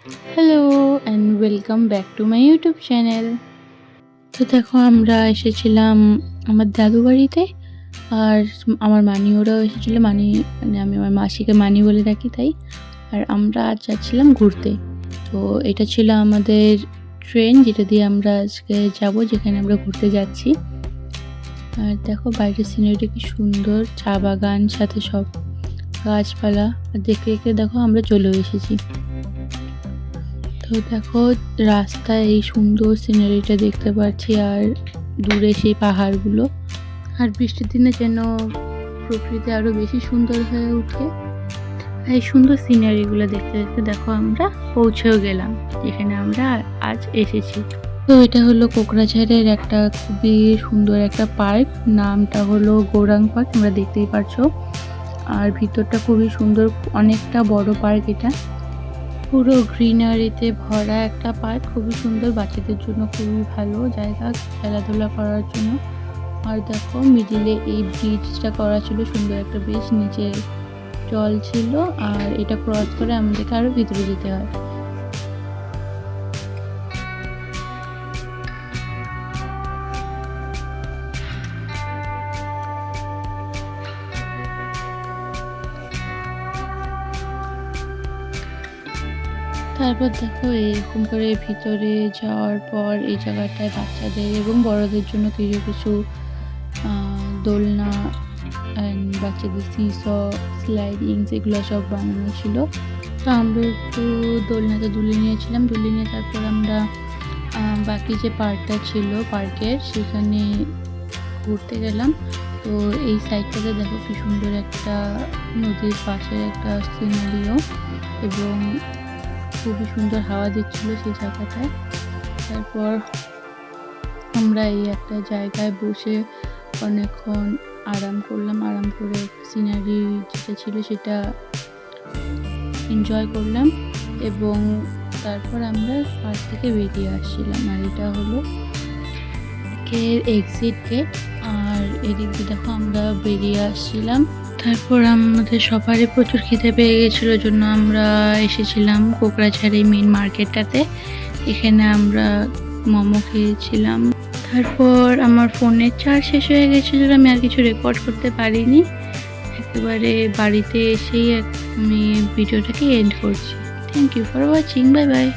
Hello and welcome back to my YouTube channel. তো দেখো আমরা এসেছিলাম আমার দাদু বাড়িতে, আর আমার মানিওরাও এসেছিলো। মানে আমি আমার মাসিকে মানি বলে ডাকি তাই। আর আমরা আজ যাচ্ছিলাম ঘুরতে। তো এটা ছিল আমাদের ট্রেন, যেটা দিয়ে আমরা আজকে যাব, যেখানে আমরা ঘুরতে যাচ্ছি। আর দেখো বাইরের সিনারিটা কি সুন্দর, চা বাগান সাথে সব গাছপালা। আর দেখতে দেখতে দেখো আমরা চলেও এসেছি। তো দেখো রাস্তায় এই সুন্দর সিনারিটা দেখতে পাচ্ছি, আর দূরে সেই পাহাড়গুলো। আর বৃষ্টির দিনে যেন প্রকৃতি আরো বেশি সুন্দর হয়ে ওঠে। আর এই সুন্দর সিনারিগুলো দেখতে দেখতে দেখো আমরা পৌঁছেও গেলাম যেখানে আমরা আজ এসেছি। তো এটা হলো কোকড়াঝাড়ের একটা খুবই সুন্দর একটা পার্ক, নামটা হলো গৌরাঙ্গ পার্ক, তোমরা দেখতেই পারছো। আর ভিতরটা খুবই সুন্দর, অনেকটা বড় পার্ক এটা। পুরো গ্রিনারিতে ভরা একটা পার্ক, খুবই সুন্দর, বাচ্চাদের জন্য খুবই ভালো জায়গা খেলাধুলা করার জন্য। আর দেখো মিডিলে এই ব্রিজটা করা ছিল, সুন্দর একটা ব্রিজ, নিচে জল ছিল, আর এটা ক্রস করে আমাদেরকে আরো ভিতরে যেতে হয়। তারপর দেখো এরকম করে ভিতরে যাওয়ার পর এই জায়গাটায় বাচ্চাদের এবং বড়দের জন্য কিছু কিছু দোলনা অ্যান্ড বাচ্চাদের সিস, স্লাইডিংস, এগুলো সব বানানো ছিল। তো আমরা একটু দোলনাতে দুলে নিয়েছিলাম, দুলে নিয়ে তারপর আমরা বাকি যে পার্কটা ছিল পার্কের সেখানে ঘুরতে গেলাম। তো এই সাইডটাতে দেখো কি সুন্দর একটা নদীর পাশে একটা সিনারিও, এবং খুবই সুন্দর হাওয়া দিচ্ছিল সেই জায়গাটায়। তারপর আমরা এই একটা জায়গায় বসে অনেকক্ষণ আরাম করলাম, আরাম করে সিনারি যেটা ছিল সেটা এনজয় করলাম, এবং তারপর আমরা পার্ক থেকে বেরিয়ে আসছিলাম। আর এটা হলো এক্সিট গেট, আর এদিক দিয়ে দেখো আমরা বেরিয়ে আসছিলাম। তারপর আমাদের সবারই প্রচুর খিদে পেয়ে গেছিলো, জন্য আমরা এসেছিলাম কোকড়াঝাড়ি মেন মার্কেটটাতে। এখানে আমরা মোমো খেয়েছিলাম। তারপর আমার ফোনের চার্জ শেষ হয়ে গেছিলো, আমি আর কিছু রেকর্ড করতে পারিনি। একেবারে বাড়িতে এসেই আমি ভিডিওটাকে এন্ড করছি। Thank you for watching, bye by.